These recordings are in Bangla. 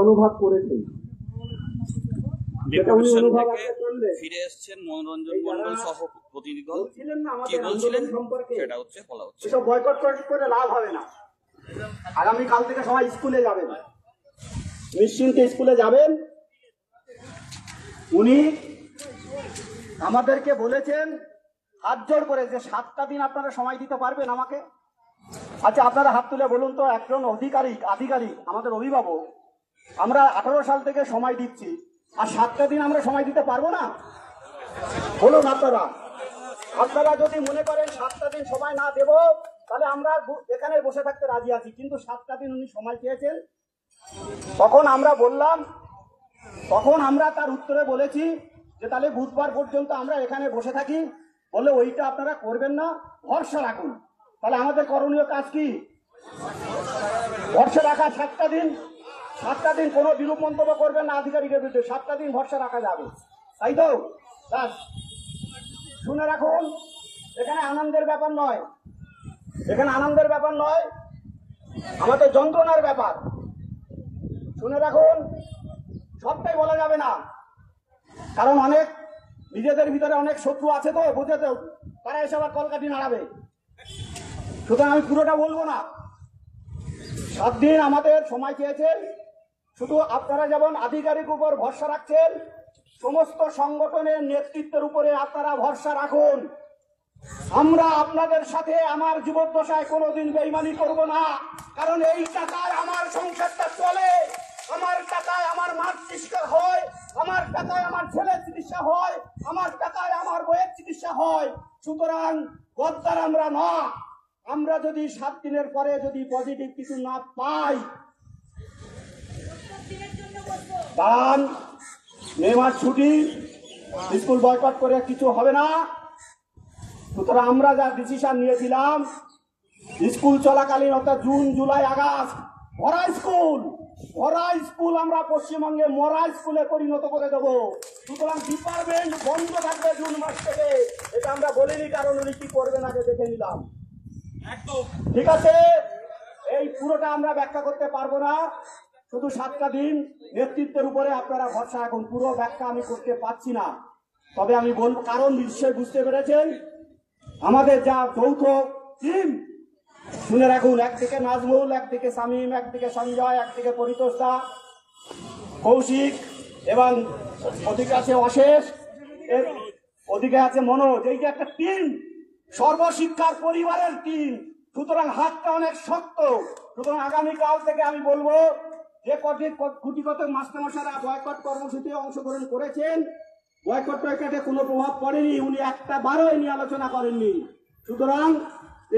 অনুভব করেছেন। ফিরে এসেছেন মনোরঞ্জন মন্ডল সহ প্রতিনিধি দল, কি বলছিলেন সেটা হচ্ছে বলা হচ্ছে। এসব বয়কট করে লাভ হবে না। আগামীকাল থেকে সবাই স্কুলে যাবেন, নিশ্চিন্তে স্কুলে যাবেন। উনি আমাদেরকে বলেছেন হাত জোড় করে যে 7টা দিন আপনারা সময় দিতে পারবেন আমাকে। আচ্ছা, আপনারা হাত তুলে বলুন তো, একজন আধিকারিক আমাদের অভিভাবক, আমরা 18 সাল থেকে সময় দিচ্ছি, আর 7টা দিন আমরা সময় দিতে পারবো না? বলুন আপনারা যদি মনে করেন 7টা দিন সময় না দেব, তাহলে আমরা এখানে বসে থাকতে রাজি আছি। কিন্তু 7টা দিন উনি সময় চেয়েছেন। তখন আমরা তার উত্তরে বলেছি যে তাহলে বুধবার পর্যন্ত আমরা এখানে বসে থাকি। বলে ওইটা আপনারা করবেন না, ভরসা রাখুন। তাহলে আমাদের করণীয় কাজ কি? ভরসা রাখা। 7টা দিন কোনো বিরূপ মন্তব্য করবেন না আধিকারিকের বিরুদ্ধে। 7টা দিন ভরসা রাখা যাবে, তাই তো? শুনে রাখুন, এখানে আনন্দের ব্যাপার নয়, আমাদের যন্ত্রণার ব্যাপার। শুনে রাখুন, সবটাই বলা যাবে না, কারণ অনেক নিজেদের ভিতরে অনেক শত্রু আছে, তো বুঝেতে তারা এসে আবার কলকাঠি নাড়াবে। সুতরাং আমি পুরোটা বলবো না। 7 দিন আমাদের সময় চেয়েছেন। শুধু আপনারা যেমন আধিকারিক উপর ভরসা রাখছেন, সমস্ত সংগঠনের নেতৃত্বের উপরে আপনারা ভরসা রাখুন। আমরা আপনাদের সাথে আমার জীবদ্দশায় কোনোদিন বেইমানি করব না, কারণ এই টাকায় আমার সংসারটা চলে, আমার টাকায় আমার মার চিকিৎসা হয়, আমার টাকায় আমার ছেলের চিকিৎসা হয়, আমার টাকায় আমার বইয়ের চিকিৎসা হয়। সুতরাং গদ্দার আমরা না। আমরা যদি 7 দিনের পরে যদি পজিটিভ কিছু না পাই, দান মে মাস ছুটি, স্কুল বয়কট করে কিছু হবে না। সুতরাং আমরা যা ডিসিশন নিয়েছিলাম, স্কুল চলাকালীন অর্থাৎ জুন, জুলাই, আগস্ট ভরা স্কুল আমরা পশ্চিমবঙ্গে মরা স্কুলে পরিণত করে দেবো। সুতরাং ডিপার্টমেন্ট বন্ধ থাকবে জুন মাস থেকে। এটা আমরা বলিনি, কারণ উনি কি করবেন আগে দেখে নিলাম। ঠিক আছে, এই পুরোটা আমরা ব্যাখ্যা করতে পারবো না। শুধু 7টা দিন নেতৃত্বের উপরে আপনারা ভরসা রাখুন। পুরো ব্যাখ্যা আমি করতে পারছি না, তবে আমি বলবো, কারণ নিশ্চয়ই বুঝতে পেরেছেন আমাদের যা যৌথ টিম। শুনে রাখুন, একদিকে নাজমুল, একদিকে শামীম, একদিকে সঞ্জয়, একদিকে পরিতোষ দা, কৌশিক, এবং ওদিকে আছে অশেষ, ওদিকে আছে মনোজ। এই যে একটা টিম, সর্বশিক্ষার পরিবারের টিম। সুতরাং হাতটা অনেক শক্ত। সুতরাং আগামীকাল থেকে আমি বলবো যে গুটিগত মাস্টারমশাইরা বয়কট কর্মসূচিতে অংশগ্রহণ করেছেন, বয়কট টয়কটে কোনো প্রভাব পড়েনি। উনি একটা বারও নিয়ে আলোচনা করেননি। সুতরাং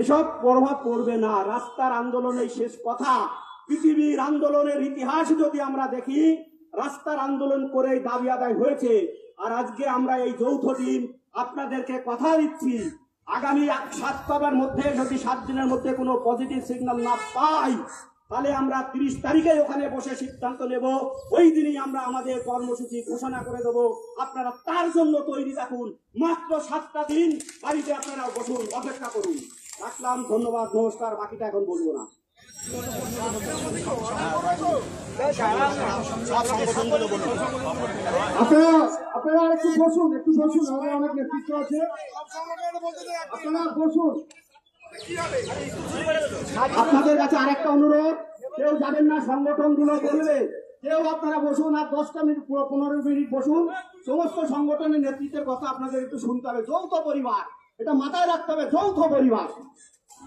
এসব প্রভাব পড়বে না। রাস্তার আন্দোলনের শেষ কথা। পৃথিবীর আন্দোলনের ইতিহাস যদি আমরা দেখি, রাস্তার আন্দোলন করেই দাবি আদায় হয়েছে। আর আজকে আমরা এই যৌথ টিম আপনাদেরকে কথা দিচ্ছি, আগামী 7 সপ্তাহের মধ্যে যদি 7 দিনের মধ্যে কোনো পজিটিভ সিগন্যাল না পাই, তাহলে আমরা 30 তারিখে ওখানে বসে সিদ্ধান্ত নেব। ওই দিনই আমরা আমাদের কর্মসূচি ঘোষণা করে দেবো। আপনারা তার জন্য তৈরি থাকুন। মাত্র 7টা দিন বাড়িতে আপনারা বসুন, অপেক্ষা করুন। রাখলাম, ধন্যবাদ, নমস্কার। বাকিটা এখন বলবো না। আপনারা একটু বসুন, আমাদের অনেক নেতৃত্ব আছে, আপনারা বসুন। আপনাদের কাছে আরেকটা অনুরোধ, কেউ যাবেন না, সংগঠনগুলো বলবে, কেউ আপনারা বসুন, আর 10টা মিনিট 15 মিনিট বসুন। সমস্ত সংগঠনের নেতৃত্বের কথা আপনাদের একটু শুনতে হবে। যৌথ পরিবার, এটা মাথায় রাখতে হবে, যৌথ পরিবার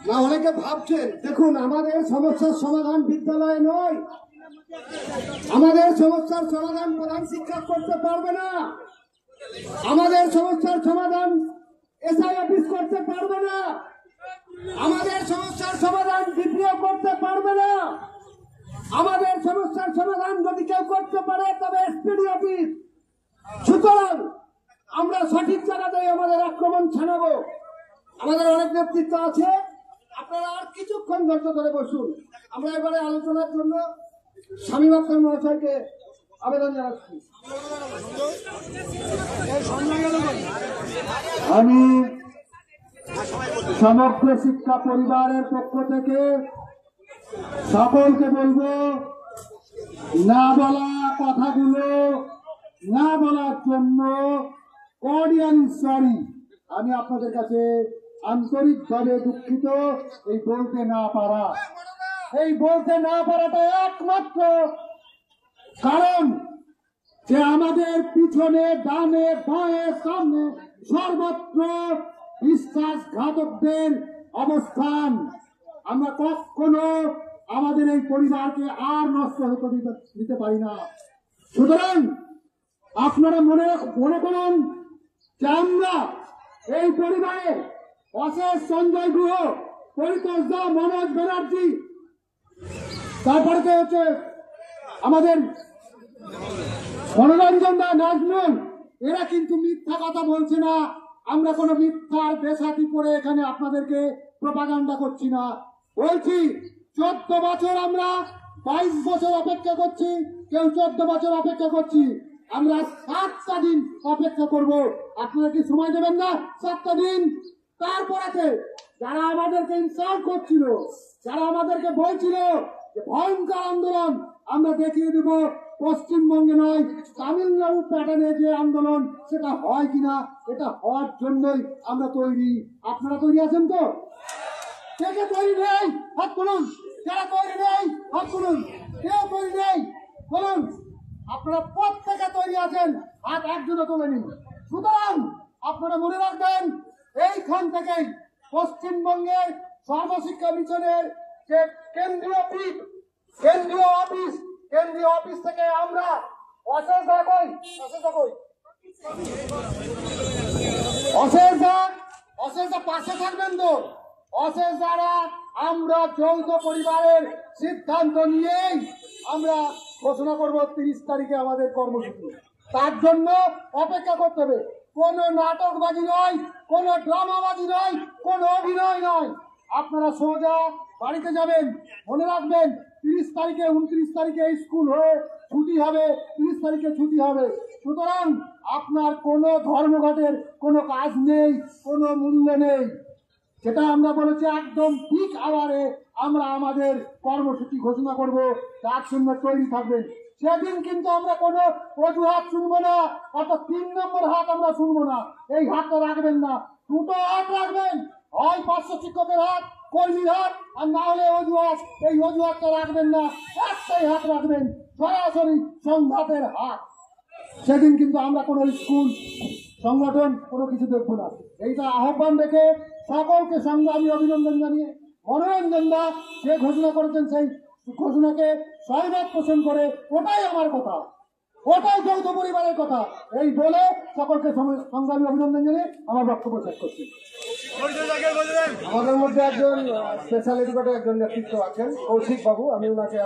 না। অনেকে ভাবছেন, দেখুন, আমাদের সমস্যার সমাধান বিদ্যালয়ে নয়, আমাদের সমস্যার সমাধান প্রধান শিক্ষক করতে পারবে না, আমাদের সমস্যার সমাধান এসআই অফিস করতে পারবে না, আমাদের সমস্যার সমাধান ডিপিও করতে পারবে না, আমাদের সমস্যার সমাধান যদি কেউ করতে পারে তবে এসপিডি অফিস। সুতরাং আমরা সঠিক জায়গাতেই আমাদের আক্রমণ ছাড়াবো। আমাদের অনেক নেতৃত্ব আছে, আপনারা আর কিছুক্ষণ ধৈর্য ধরে বসুন। আমরা এবারে আলোচনার জন্য শামীম আক্তার মহাশয়কে আবেদন জানাচ্ছি। আমি সমগ্র শিক্ষা পরিবারের পক্ষ থেকে সকলকে বলবো, না বলা কথাগুলো না বলার জন্য কর্ডিয়ালি সরি। আমি আপনাদের কাছে আন্তরিকভাবে দুঃখিত। এই বলতে না পারাটা একমাত্র কারণ যে আমাদের পিছনে ডানে বাঁয়ে সামনে সর্বত্র বিশ্বাসঘাতকদের অবস্থান। আমরা কখনো আমাদের এই পরিবারকে আর নষ্ট হতে দিতে পারি না। সুতরাং আপনারা মনে করুন যে আমরা এই পরিবারে অশেষ সঞ্জয় গুহ, পরিতোষ দা, মনোজ ব্যানার্জি, তারপরে হচ্ছে আমাদের মনোরঞ্জন দা, নাজমুল, এরা কিন্তু মিথ্যা কথা বলছে না। আমরা কোনো মিথ্যার বেসাতি করে এখানে আপনাদেরকে প্রপাগান্ডা করছি না। বলছি 14 বছর, আমরা 22 বছর অপেক্ষা করছি, কেউ 14 বছর অপেক্ষা করছি। আমরা 7টা দিন অপেক্ষা করব। আপনারা কি সময় দেবেন না? 7টা দিন। তারপরে যারা আমাদেরকে ইনসাল্ট করছিল, যারা আমাদেরকে বলছিল যে ভয়ঙ্কর আন্দোলন, আমরা দেখিয়ে দেব পশ্চিমবঙ্গে নয় তামিলনাড়ু প্যাটার্নে যে আন্দোলন, সেটা হয় কিনা। এটা হওয়ার জন্যই আমরা তৈরি। আপনারা তৈরি আছেন তো? কে কে তৈরি নেই হাত তুলুন। যারা তৈরি নেই হাত তুলুন। কেউ তৈরি নেই বলুন। আপনারা প্রত্যেকে তৈরি আছেন, হাত একজনও তুলে নিন। সুতরাং আপনারা মনে রাখবেন, এইখান থেকেই পশ্চিমবঙ্গের সর্বশিক্ষা মিশনের যে কেন্দ্রীয় অফিস থেকে আমরা অশেষ পাশে থাকবেন তো? অশেষ দ্বারা আমরা যৌথ পরিবারের সিদ্ধান্ত নিয়েই আমরা ঘোষণা করব 30 তারিখে আমাদের কর্মসূচি। তার জন্য অপেক্ষা করতে হবে। কোনো নাটকবাজি নয়, কোনো ড্রামাবাজি নয়, কোনো অভিনয় নয়। আপনারা সোজা বাড়িতে যাবেন। মনে রাখবেন 30 তারিখে 29 তারিখে স্কুল হয়ে ছুটি হবে, 30 তারিখে ছুটি হবে। সুতরাং আপনার কোনো ধর্মঘটের কোনো কাজ নেই, কোনো মূল্য নেই। সেটা আমরা বলেছি একদম ঠিক আওয়ারে আমরা আমাদের কর্মসূচি ঘোষণা করব। তার জন্য তৈরি থাকবেন। সেদিন কিন্তু আমরা কোনো অজুহাত শুনবো না, অর্থাৎ 3 নম্বর হাত আমরা শুনবো না। এই হাতটা রাখবেন না, দুটো হাত রাখবেন। হয় পার্শ্ব শিক্ষকের হাত, কর্মীর হাত, আর না হলে অজুহাত। এই অজুহাতটা রাখবেন না, একটাই হাত রাখবেন, সরাসরি সংঘাতের হাত। সেদিন কিন্তু আমরা কোনো স্কুল সংগঠন কোনো কিছু দেখবো না। এইটা আহ্বান রেখে সকলকে সংগ্রামী অভিনন্দন জানিয়ে মনোরঞ্জন দা যে ঘোষণা করেছেন সেই ঘোষণাকে সহমত পোষণ করে, ওটাই আমার কথা, ওটাই যৌথ পরিবারের কথা। এই বলে সকলকে সংগ্রামী অভিনন্দন জানিয়ে আমার বক্তব্য শেষ করছি। আমাদের মধ্যে একজন স্পেশাল এডুকেটর, একজন নেতৃত্ব আছেন, কৌশিক বাবু। আমি ওনাকে